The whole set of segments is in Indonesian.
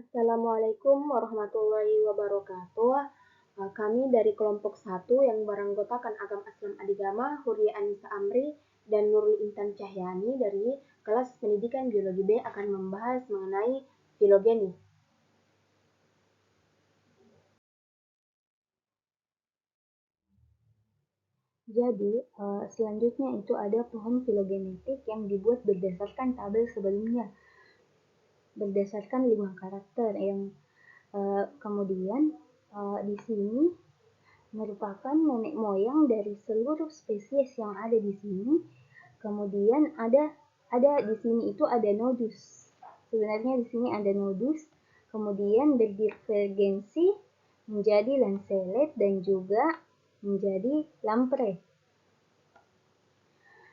Assalamualaikum warahmatullahi wabarakatuh. Kami dari kelompok 1 yang beranggotakan Agam Aslam Adigama, Huria Anissa Amri, dan Nurul Intan Cahyani dari kelas pendidikan Biologi B akan membahas mengenai filogeni. Jadi, selanjutnya itu ada pohon filogenetik yang dibuat berdasarkan tabel sebelumnya, berdasarkan 5 karakter yang kemudian di sini merupakan nenek moyang dari seluruh spesies yang ada di sini. Kemudian ada di sini itu ada nodus. Sebenarnya di sini ada nodus, kemudian berdivergensi menjadi lancelet dan juga menjadi lampre.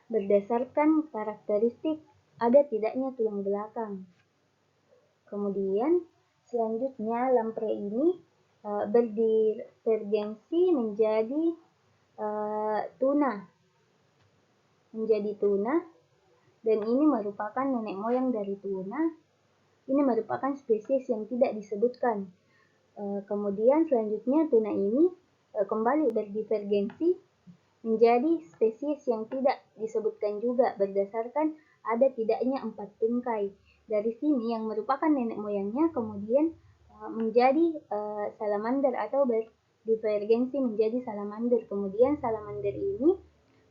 Berdasarkan karakteristik ada tidaknya tulang belakang. Kemudian selanjutnya lampre ini berdivergensi menjadi tuna, dan ini merupakan nenek moyang dari tuna. Ini merupakan spesies yang tidak disebutkan. Kemudian selanjutnya tuna ini kembali berdivergensi menjadi spesies yang tidak disebutkan juga berdasarkan ada tidaknya 4 tungkai. Dari sini yang merupakan nenek moyangnya kemudian menjadi salamander atau berdivergensi menjadi salamander. Kemudian salamander ini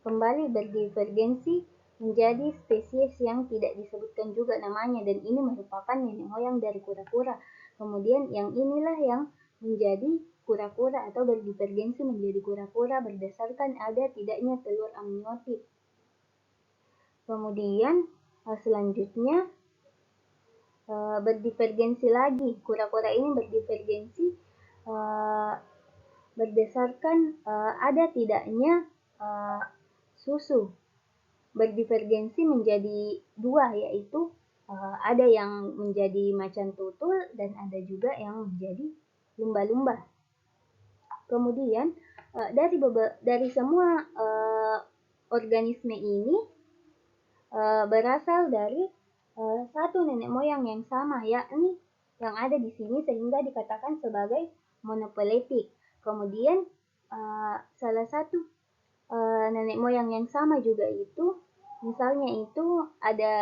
kembali berdivergensi menjadi spesies yang tidak disebutkan juga namanya, dan ini merupakan nenek moyang dari kura-kura. Kemudian yang inilah yang menjadi kura-kura atau berdivergensi menjadi kura-kura berdasarkan ada tidaknya telur amniotip. Kemudian selanjutnya berdivergensi lagi. Kura-kura ini berdivergensi berdasarkan ada tidaknya susu. Berdivergensi menjadi dua, yaitu ada yang menjadi macan tutul dan ada juga yang menjadi lumba-lumba. Kemudian dari semua organisme ini berasal dari satu nenek moyang yang sama, yakni yang ada di sini, sehingga dikatakan sebagai monophyletic. Kemudian salah satu nenek moyang yang sama juga itu, misalnya itu ada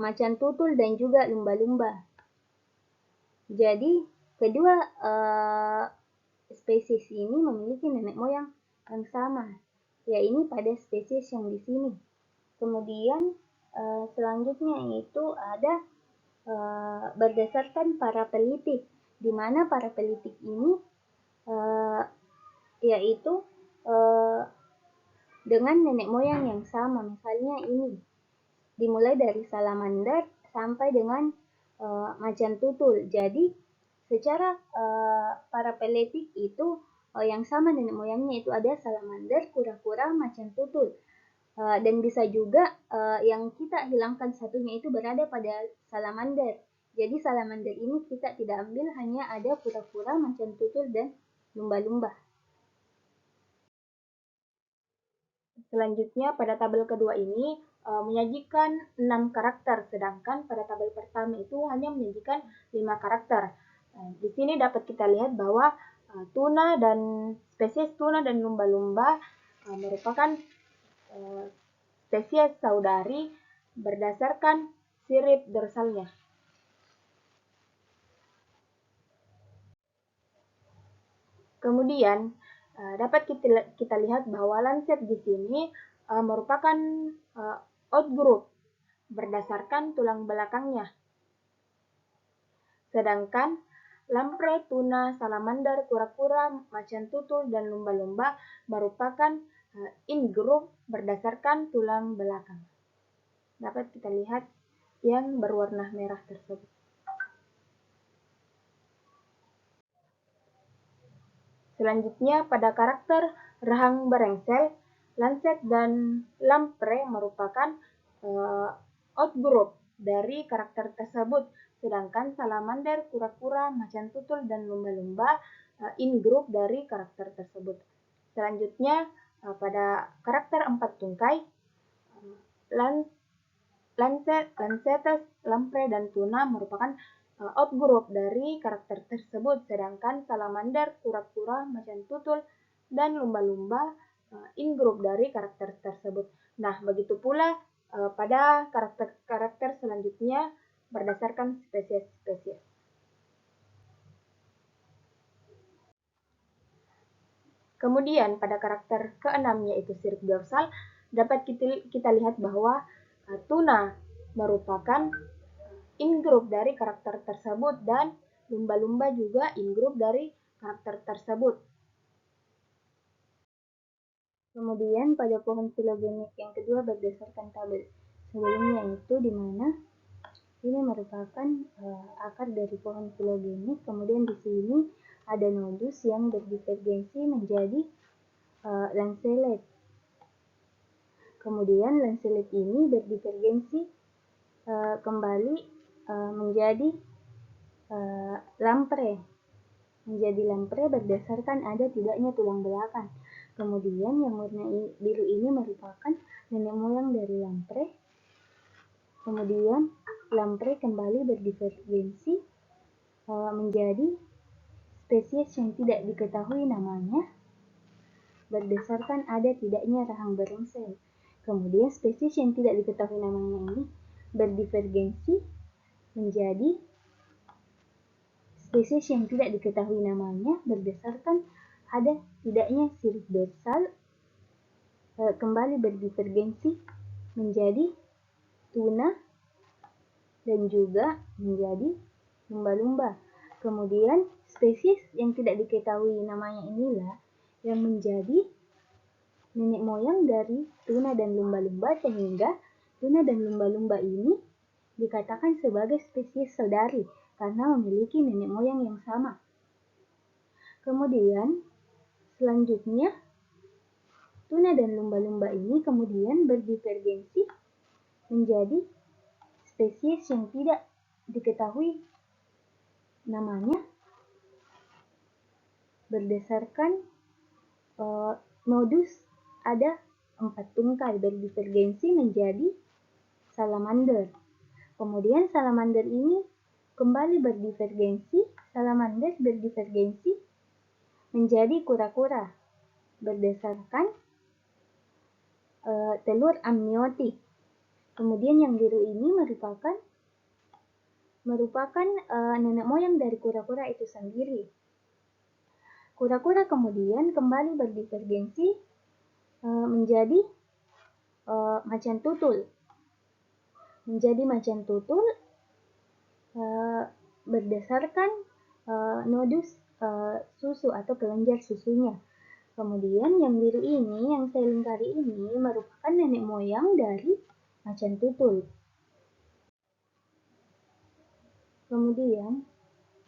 macan tutul dan juga lumba-lumba. Jadi kedua spesies ini memiliki nenek moyang yang sama, yaitu pada spesies yang di sini. Kemudian selanjutnya itu ada berdasarkan parapelitik, di mana parapelitik ini yaitu dengan nenek moyang yang sama. Misalnya ini dimulai dari salamander sampai dengan macan tutul. Jadi secara parapeletik itu yang sama nenek moyangnya itu ada salamander, kura-kura, macan tutul. Dan bisa juga yang kita hilangkan satunya itu berada pada salamander. Jadi salamander ini kita tidak ambil, hanya ada kura-kura, macan tutul, dan lumba-lumba. Selanjutnya pada tabel kedua ini menyajikan 6 karakter, sedangkan pada tabel pertama itu hanya menyajikan 5 karakter. Di sini dapat kita lihat bahwa spesies tuna dan lumba-lumba merupakan spesies saudari berdasarkan sirip dorsalnya. Kemudian dapat kita lihat bahwa lancet di sini merupakan outgroup berdasarkan tulang belakangnya. Sedangkan lampre, tuna, salamander, kura-kura, macan tutul, dan lumba-lumba merupakan in-group berdasarkan tulang belakang. Dapat kita lihat yang berwarna merah tersebut. Selanjutnya pada karakter rahang berengsel, lancet dan lampre merupakan outgroup dari karakter tersebut, sedangkan salamander, kura-kura, macan tutul, dan lumba-lumba in-group dari karakter tersebut. Selanjutnya pada karakter 4 tungkai, Lancetes, Lamprey, dan Tuna merupakan outgroup dari karakter tersebut, sedangkan Salamander, Kura-kura, Macan Tutul, dan Lumba-lumba in-group dari karakter tersebut. Nah, begitu pula pada karakter-karakter selanjutnya berdasarkan spesies-spesies. Kemudian pada karakter keenam yaitu sirip dorsal, dapat kita lihat bahwa tuna merupakan in-group dari karakter tersebut dan lumba-lumba juga in-group dari karakter tersebut. Kemudian pada pohon filogenik yang kedua berdasarkan tabel sebelumnya itu di mana ini merupakan akar dari pohon filogenik. Kemudian di sini ada nodus yang berdivergensi menjadi lancelet. Kemudian lancelet ini berdivergensi kembali menjadi lampre. Menjadi lampre berdasarkan ada tidaknya tulang belakang. Kemudian yang warna biru ini merupakan nenek moyang dari lampre. Kemudian lampre kembali berdivergensi menjadi spesies yang tidak diketahui namanya berdasarkan ada tidaknya rahang berengsel. Kemudian spesies yang tidak diketahui namanya ini berdivergensi menjadi spesies yang tidak diketahui namanya berdasarkan ada tidaknya sirip dorsal kembali berdivergensi menjadi tuna dan juga menjadi lumba-lumba. Kemudian spesies yang tidak diketahui namanya inilah yang menjadi nenek moyang dari tuna dan lumba-lumba, sehingga tuna dan lumba-lumba ini dikatakan sebagai spesies saudari karena memiliki nenek moyang yang sama. Kemudian selanjutnya tuna dan lumba-lumba ini kemudian berdivergensi menjadi spesies yang tidak diketahui namanya berdasarkan nodus ada 4 tungkai berdivergensi menjadi salamander. Kemudian salamander ini kembali berdivergensi menjadi kura-kura berdasarkan telur amniotik. Kemudian yang biru ini merupakan nenek moyang dari kura-kura itu sendiri. Kura-kura kemudian kembali berdivergensi menjadi macan tutul. Menjadi macan tutul berdasarkan nodus susu atau kelenjar susunya. Kemudian yang biru ini, yang saya lingkari ini merupakan nenek moyang dari macan tutul. Kemudian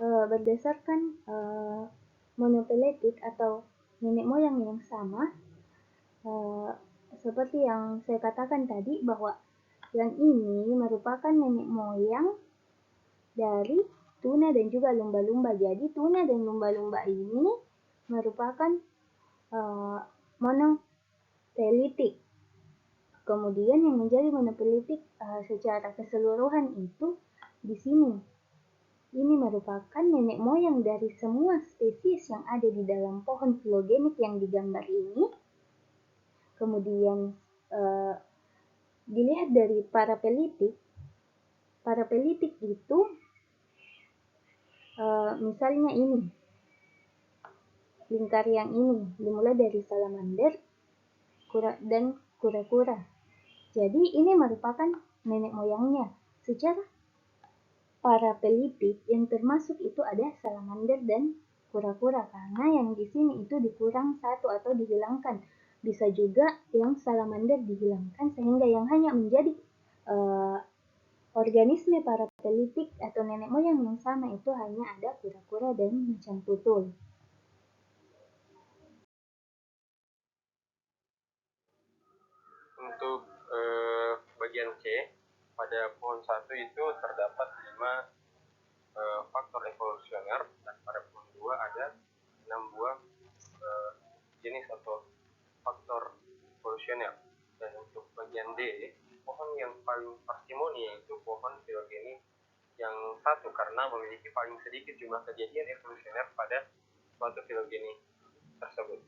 berdasarkan monophyletic atau nenek moyang yang sama, seperti yang saya katakan tadi bahwa yang ini merupakan nenek moyang dari tuna dan juga lumba-lumba. Jadi tuna dan lumba-lumba ini merupakan monophyletic. Kemudian yang menjadi monophyletic secara keseluruhan itu di sini. Ini merupakan nenek moyang dari semua spesies yang ada di dalam pohon filogenik yang digambar ini. Kemudian dilihat dari parapelitik. Parapelitik itu misalnya ini, lingkar yang ini dimulai dari salamander dan kura-kura. Jadi ini merupakan nenek moyangnya. Secara parapelitik yang termasuk itu ada salamander dan kura-kura, karena yang di sini itu dikurang satu atau dihilangkan. Bisa juga yang salamander dihilangkan sehingga yang hanya menjadi organisme parapelitik atau nenek moyang yang sama itu hanya ada kura-kura dan macan tutul. Untuk bagian C, pada pohon 1 itu terdapat 5 faktor evolusioner, dan pada pohon 2 ada 6 buah jenis atau faktor evolusioner. Dan untuk bagian D, pohon yang paling parsimoni, yaitu pohon filogeni yang satu, karena memiliki paling sedikit jumlah kejadian evolusioner pada suatu filogeni tersebut.